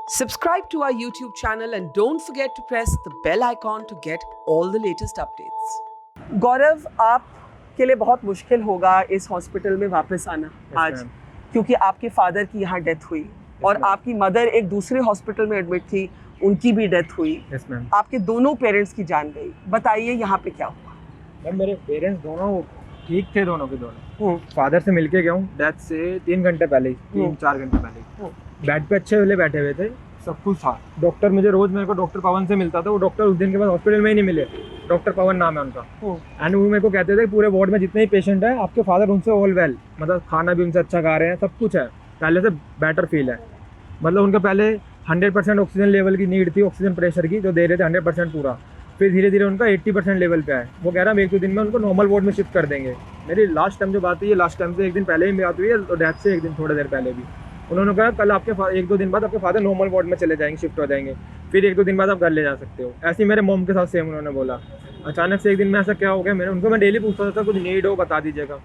Subscribe to our YouTube channel and don't forget to press the bell icon to get all the latest updates. गौरव, आपके लिए बहुत मुश्किल होगा इस hospital में वापस आना आज, क्योंकि आपके फादर की यहाँ डेथ हुई और आपकी मदर एक दूसरे हॉस्पिटल में एडमिट थी, उनकी भी डेथ हुई। आपके दोनों पेरेंट्स की जान गई। बताइए यहाँ पे क्या हुआ? मैम, मेरे पेरेंट्स दोनों ठीक थे, दोनों के दोनों। फादर से मिलके गया हूँ डेथ से 3 घंटे पहले ही, 3-4 घंटे पहले। बेड पे अच्छे वाले बैठे हुए थे, सब कुछ था। डॉक्टर मेरे को डॉक्टर पवन से मिलता था। वो डॉक्टर उस दिन के बाद हॉस्पिटल में ही नहीं मिले। डॉक्टर पवन नाम है उनका। एंड वो मेरे को कहते थे पूरे वार्ड में जितने ही पेशेंट है आपके फादर उनसे ऑल वेल, मतलब खाना भी उनसे अच्छा खा रहे हैं, सब कुछ है, पहले से बेटर फील है। मतलब उनका पहले 100% ऑक्सीजन लेवल की नीड थी, ऑक्सीजन प्रेशर की, जो दे रहे थे 100% पूरा। फिर धीरे धीरे उनका 80% लेवल पे है। वो कह रहा है 1-2 दिन में उनको नॉर्मल वार्ड में शिफ्ट कर देंगे। मेरी लास्ट टाइम जो बात हुई है, लास्ट टाइम से 1 दिन पहले ही बात हुई है, तो डेथ से 1 दिन थोड़ी देर पहले भी उन्होंने कहा कल आपके 1-2 दिन बाद आपके फादर नॉर्मल वार्ड में चले जाएंगे, शिफ्ट हो जाएंगे, फिर 1-2 दिन बाद आप घर ले जा सकते हो। ऐसे ही मेरे मॉम के साथ सेम उन्होंने बोला। अचानक से 1 दिन में ऐसा क्या हो गया, मैं डेली पूछता था कुछ नीड हो बता दीजिएगा।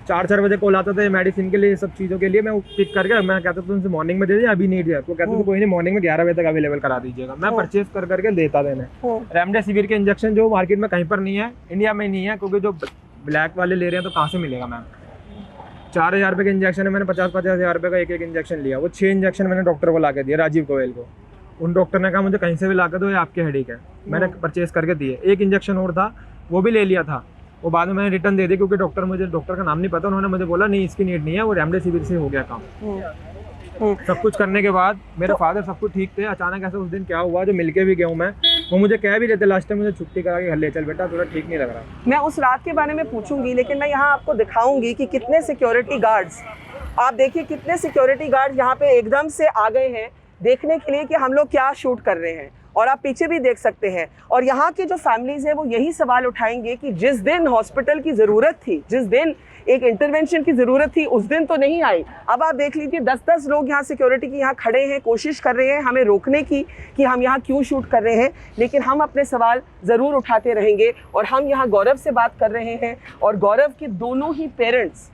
4-4 बजे कॉल आता था मेडिसिन के लिए, सब चीज़ों के लिए। मैं पिक करके मैं कहता था उनसे मॉर्निंग में दे दीजिए, अभी नीड है। तो कहते थे कोई नहीं, मॉर्निंग में 11 बजे तक अवेलेबल करा दीजिएगा। मैं परचेज करके देता था इन्हें। रेमडेसिविर के इंजेक्शन जो मार्केट में कहीं पर नहीं है, इंडिया में नहीं है, क्योंकि जो ब्लैक वाले ले रहे हैं तो कहाँ से मिलेगा मैम। 4,000 रुपये का इंजेक्शन है, मैंने 50-50 हज़ार रुपये का एक इंजेक्शन लिया। वो 6 इंजेक्शन मैंने डॉक्टर को ला के दिया, राजीव गोयल को। उन डॉक्टर ने कहा मुझे कहीं से भी ला के दो, ये आपके हेडेक है। मैंने परचेज करके दिए। एक इंजेक्शन और था, वो भी ले लिया था। वो बाद में मैंने रिटर्न दे दिया, क्योंकि डॉक्टर का नाम नहीं पता। उन्होंने मुझे बोला नहीं इसकी नीड नहीं है, वो रेमडेसिविर से हो गया काम। सब कुछ करने के बाद मेरे फादर सब कुछ ठीक थे। अचानक ऐसा उस दिन क्या हुआ, जो मिलके भी गया हूँ मैं, वो मुझे कह भी देते लास्ट टाइम मुझे छुट्टी करा के घर ले चल बेटा, थोड़ा ठीक नहीं लग रहा। मैं उस रात के बारे में पूछूंगी, लेकिन मैं यहाँ आपको दिखाऊंगी कि कितने सिक्योरिटी गार्ड्स, आप देखिए कितने सिक्योरिटी गार्ड यहाँ पे एकदम से आ गए हैं देखने के लिए कि हम लोग क्या शूट कर रहे हैं। और आप पीछे भी देख सकते हैं। और यहाँ के जो फैमिलीज हैं वो यही सवाल उठाएंगे कि जिस दिन हॉस्पिटल की ज़रूरत थी, जिस दिन एक इंटरवेंशन की ज़रूरत थी, उस दिन तो नहीं आई। अब आप देख लीजिए 10-10 लोग यहाँ सिक्योरिटी की यहाँ खड़े हैं, कोशिश कर रहे हैं हमें रोकने की कि हम यहाँ क्यों शूट कर रहे हैं। लेकिन हम अपने सवाल ज़रूर उठाते रहेंगे। और हम यहाँ गौरव से बात कर रहे हैं, और गौरव के दोनों ही पेरेंट्स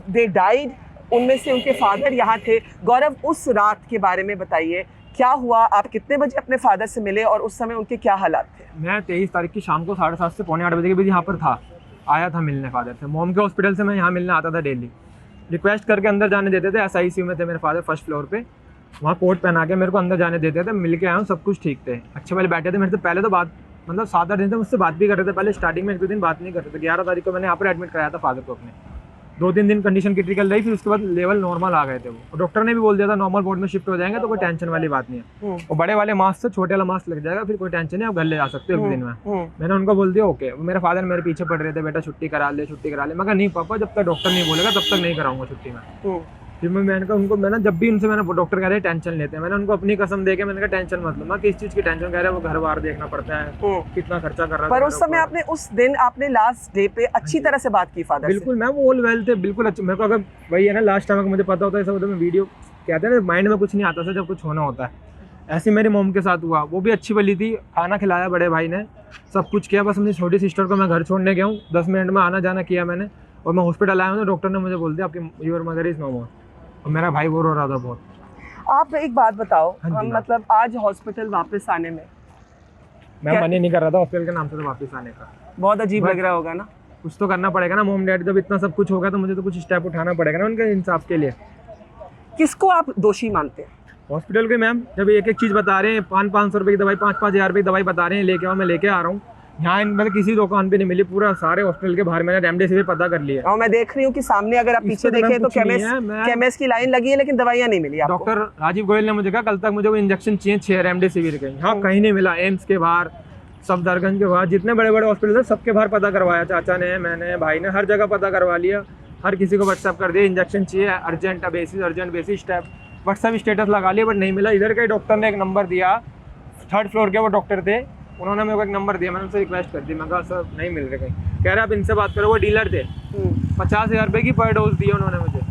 दे डाइड। उनमें से उनके फादर यहाँ थे। गौरव, उस रात के बारे में बताइए, क्या हुआ? आप कितने बजे अपने फादर से मिले और उस समय उनके क्या हालात थे? मैं 23 तारीख की शाम को 7:30 से 7:45 बजे के बीच यहाँ पर था, आया था मिलने फादर से। मॉम के हॉस्पिटल से मैं यहाँ मिलने आता था डेली। रिक्वेस्ट करके अंदर जाने देते थे। SICU में थे मेरे फादर, फर्स्ट फ्लोर पे। वहाँ कोट पहना के मेरे को अंदर जाने देते थे। मिल के आया हूँ, सब कुछ ठीक थे, अच्छे वाले बैठे थे मेरे से। पहले तो बात, मतलब 7-8 दिन से मुझसे बात भी कर रहे थे। पहले स्टार्टिंग में 1-2 दिन बात नहीं कर रहे थे। 11 तारीख को मैंने यहाँ पर एडमिट कराया था फादर को अपने। 2-3 दिन कंडीशन क्रिटिकल रही, फिर उसके बाद लेवल नॉर्मल आ गए थे। वो डॉक्टर ने भी बोल दिया था नॉर्मल वार्ड में शिफ्ट हो जाएंगे, तो कोई टेंशन वाली बात नहीं है। और बड़े वाले मास्क से छोटे वाला मास्क लग जाएगा, फिर कोई टेंशन नहीं, आप घर ले जा सकते हो 1 दिन में। मैंने उनको बोल दिया ओके। मेरे फादर मेरे पीछे पड़ रहे थे, बेटा छुट्टी करा ले। मैं कहा नहीं पापा, जब तक डॉक्टर नहीं बोलेगा तब तक नहीं कराऊंगा छुट्टी में। फिर मैंने कहा उनको, मैंने जब भी उनसे, मैंने डॉक्टर कह रहे टेंशन लेते हैं, मैंने उनको अपनी कसम दे के मैंने कहा टेंशन मत लो। मैं किस चीज़ की टेंशन कह रहे हैं, वो घर बार देखना पड़ता है, कितना खर्चा कर रहा है। पर उस समय आपने, उस दिन आपने लास्ट डे पे अच्छी तरह से बात की फादर से? बिल्कुल मैम, ऑल वेल थे, बिल्कुल अच्छे। मेरे को अगर वही है ना, लास्ट टाइम अगर मुझे पता होता है ऐसा, तो मैं वीडियो कहते हैं ना, माइंड में कुछ नहीं आता था जब कुछ होना होता है। ऐसे मेरी मॉम के साथ हुआ। वो भी अच्छी भली थी, खाना खिलाया बड़े भाई ने, सब कुछ किया। बस अपनी छोटी सिस्टर को मैं घर छोड़ने गया हूँ, 10 मिनट में आना जाना किया मैंने। और मैं हॉस्पिटल आया हूँ तो डॉक्टर ने मुझे बोल दिया आपकी योर मदर इज नो मोर। और मेरा भाई वो रो रहा था बहुत। आप एक बात बताओ, हम मतलब आज हॉस्पिटल वापस आने में मैं मन ही नहीं कर रहा था हॉस्पिटल के नाम से तो वापस आने का। बहुत अजीब लग रहा होगा ना? कुछ तो करना पड़ेगा ना मॉम डैड, जब इतना सब कुछ होगा तो मुझे तो कुछ स्टेप उठाना पड़ेगा ना उनके इंसाफ के लिए। किसको आप दोषी मानते हैं? हॉस्पिटल के मैम, जब एक चीज़ बता रहे हैं, 500-500 रुपये की दवाई, 5-5 हज़ार रुपये की दवाई बता रहे हैं, लेके आओ, मैं लेके आ रहा हूँ। यहाँ मतलब किसी दुकान पे नहीं मिली, पूरा सारे हॉस्पिटल के बाहर मैंने रेमडेसिविर पता कर लिया। और मैं देख रही हूँ कि सामने अगर आप पीछे देखें तो केमिस्ट की लाइन लगी है, लेकिन दवाइयाँ नहीं मिली आपको। डॉक्टर राजीव गोयल ने मुझे कहा कल तक मुझे वो इंजेक्शन चाहिए 6 रेमडेसिविर के। यहाँ कहीं नहीं मिला। एम्स के बाहर, सफदरगंज के बाहर, जितने बड़े बड़े हॉस्पिटल थे सबके बाहर पता करवाया। चाचा ने, मैंने, भाई ने, हर जगह पता करवा लिया। हर किसी को व्हाट्सअप कर दिया इंजेक्शन चाहिए, urgent basis step, WhatsApp status लगा लिया, बट नहीं मिला। इधर के डॉक्टर ने एक नंबर दिया, 3rd फ्लोर के वो डॉक्टर थे, उन्होंने मेरे को एक नंबर दिया। मैंने उनसे रिक्वेस्ट कर दी, मैं कहा सर नहीं मिल रहे कहीं। कह रहे आप इनसे बात करो, वो डीलर थे। 50,000 रुपये की पर डोज दी उन्होंने मुझे।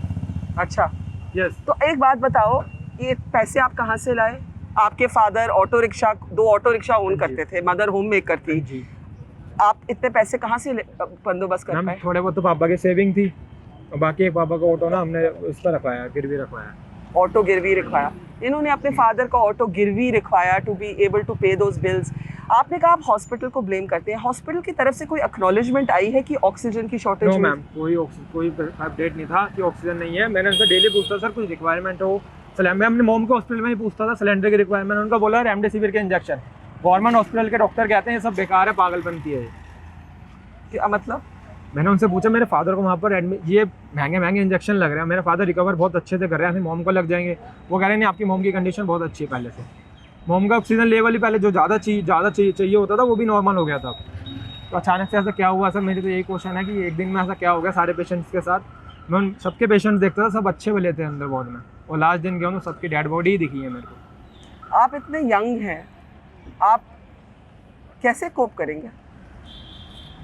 अच्छा, यस। तो एक बात बताओ, ये पैसे आप कहाँ से लाए? आपके father auto rickshaw, 2 auto rickshaw own करते थे, मदर होम मेकर थी। आप इतने पैसे कहाँ से बंदोबस्त कर पाए? थोड़े बहुत तो पापा की सेविंग थी, और बाकी एक पापा का ऑटो ना हमने उस पर रखवाया, गिरवी रखवाया। ऑटो गिरवी रखवाया, इन्होंने अपने फादर का ऑटो गिरवी रखवाया टू बी एबल टू पे दोज बिल्स। आपने कहा आप हॉस्पिटल को ब्लेम करते हैं, हॉस्पिटल की तरफ से कोई एक्नॉलेजमेंट आई है कि ऑक्सीजन की शॉर्टेज? नो मैम, कोई अपडेट नहीं था कि ऑक्सीजन नहीं है। मैंने उनसे डेली पूछता सर कुछ रिक्वायरमेंट हो, मैं अपने मोम के हॉस्पिटल में ही पूछता था सिलेंडर की रिक्वायरमेंट, उनका बोला रेमडेसिविर के इंजेक्शन। गवर्नमेंट हॉस्पिटल के डॉक्टर कहते हैं ये सब बेकार है, पागलपंती है। क्या मतलब? मैंने उनसे पूछा मेरे फादर को वहाँ पर एडमिट, ये महंगे इंजेक्शन लग रहे हैं, मेरे फादर रिकवर बहुत अच्छे से कर रहे हैं, मोम को लग जाएंगे। वो कह रहे हैं नहीं, आपकी मोम की कंडीशन बहुत अच्छी है पहले से, मोम का ऑक्सीजन लेवल ही पहले जो ज़्यादा चाहिए होता था वो भी नॉर्मल हो गया था। तो अचानक से ऐसा क्या हुआ सर? मेरी तो यही क्वेश्चन है कि एक दिन में ऐसा क्या हो गया सारे पेशेंट्स के साथ? मैं उन सबके पेशेंट्स देखता था, सब अच्छे वाले थे अंदर वार्ड में, और लास्ट दिन गया हूँ तो सबकी डेड बॉडी ही दिखी है मेरे को। आप इतने यंग हैं, आप कैसे कोप करेंगे?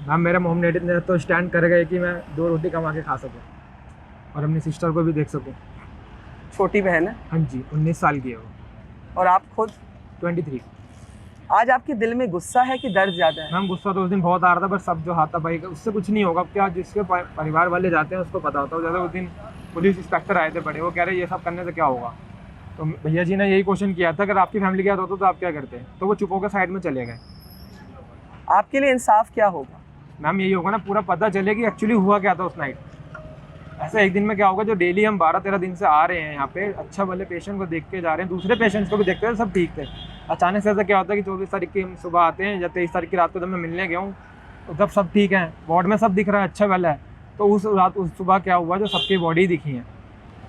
मैम मेरा मोम डैडी ने तो स्टैंड कर गए कि मैं 2 रोटी कमा के खा सकूँ और अपनी सिस्टर को भी देख सकूँ। छोटी बहन है? हाँ जी, 19 साल की है वो। और आप खुद? 23। आज आपके दिल में गुस्सा है कि दर्द ज़्यादा है? मैम गुस्सा तो उस दिन बहुत आ रहा था, पर सब जो हाथापाई का उससे कुछ नहीं होगा। क्या जिसके परिवार वाले जाते हैं उसको पता होता है। ज़्यादा उस दिन पुलिस इंस्पेक्टर आए थे बड़े, वो कह रहे ये सब करने से क्या होगा। तो भैया जी ने यही क्वेश्चन किया था, अगर आपकी फैमिली के साथ होता तो आप क्या करते हैं? तो वो चुप होकर साइड में चले गए। आपके लिए इंसाफ क्या होगा? मैम यही होगा ना, पूरा पता चले कि एक्चुअली हुआ क्या था उस नाइट। ऐसा एक दिन में क्या होगा? जो डेली हम 12-13 दिन से आ रहे हैं यहाँ पे, अच्छा वाले पेशेंट को देख के जा रहे हैं, दूसरे पेशेंट्स को भी देखते हैं, सब ठीक थे। अचानक से ऐसा क्या होता है कि 24 तारीख की हम सुबह आते हैं या 23 तारीख की रात को जब मैं मिलने गया हूँ तो जब सब ठीक है, वार्ड में सब दिख रहा है, अच्छा वाला है, तो उस सुबह क्या हुआ जो सबकी बॉडी दिखी है।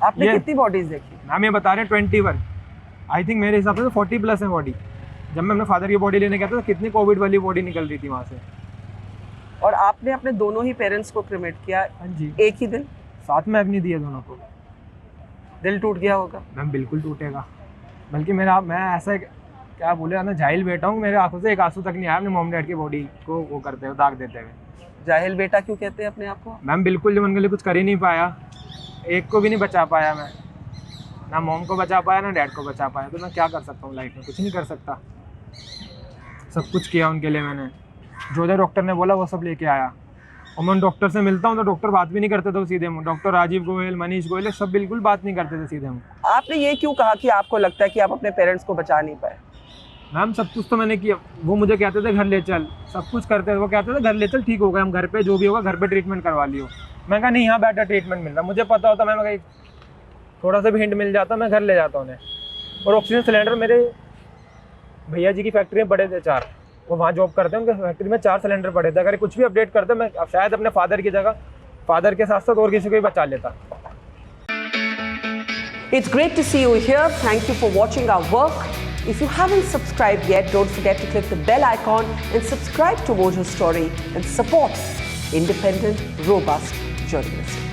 आपने कितनी बॉडीज देखी? मैम ये बता रहे हैं 21, आई थिंक मेरे हिसाब से तो 40+ है बॉडी। जब मैं अपने फादर की बॉडी लेने गया था तो कितनी कोविड वाली बॉडी निकल रही थी वहाँ से। और आपने अपने दोनों ही पेरेंट्स को क्रिमेट किया? हाँ जी, एक ही दिन साथ में अग्नि दिए दोनों को। दिल टूट गया होगा? मैम बिल्कुल टूटेगा, बल्कि मैं ऐसा क्या बोले ना, जाहिल बेटा हूँ, मेरे आंखों से एक आंसू तक नहीं आया अपने मॉम डैड की बॉडी को वो करते हुए, दाग देते हुए। जाहिल बेटा क्यों कहते हैं अपने आप को? मैम बिल्कुल, जब उनके लिए कुछ कर ही नहीं पाया, एक को भी नहीं बचा पाया मैं, ना मॉम को बचा पाया ना डैड को बचा पाया, तो मैं क्या कर सकता हूँ लाइफ में? कुछ नहीं कर सकता। सब कुछ किया उनके लिए मैंने, जो डॉक्टर ने बोला वो सब लेके आया। और मैं उन डॉक्टर से मिलता हूँ तो डॉक्टर बात भी नहीं करते थे सीधे मुँह। डॉक्टर राजीव गोयल, मनीष गोयल, सब बिल्कुल बात नहीं करते थे सीधे मुँह। आपने ये क्यों कहा कि आपको लगता है कि आप अपने पेरेंट्स को बचा नहीं पाए? मैम सब कुछ तो मैंने किया, वो मुझे कहते थे घर ले चल, सब कुछ करते थे, वो कहते थे घर ले चल, ठीक हो गया, हम घर पे जो भी होगा घर पे ट्रीटमेंट करवा लियो। मैं कहा नहीं, यहाँ बेटर ट्रीटमेंट मिल रहा, मुझे पता होता, मैं कहीं थोड़ा सा भी हिंट मिल जाता मैं घर ले जाता उन्हें। और ऑक्सीजन सिलेंडर मेरे भैया जी की फैक्ट्री में पड़े थे 4, वो वहाँ जॉब करते हैं, उनके फैक्ट्री में 4 सिलेंडर पड़े थे। अगर कुछ भी अपडेट करते मैं शायद अपने फादर की जगह फादर के साथ साथ और किसी को भी बचा लेता। It's great to see you here. Thank you for watching our work. If you haven't subscribed yet, don't forget to click the bell icon and subscribe to Mojo Story and support independent, robust journalism.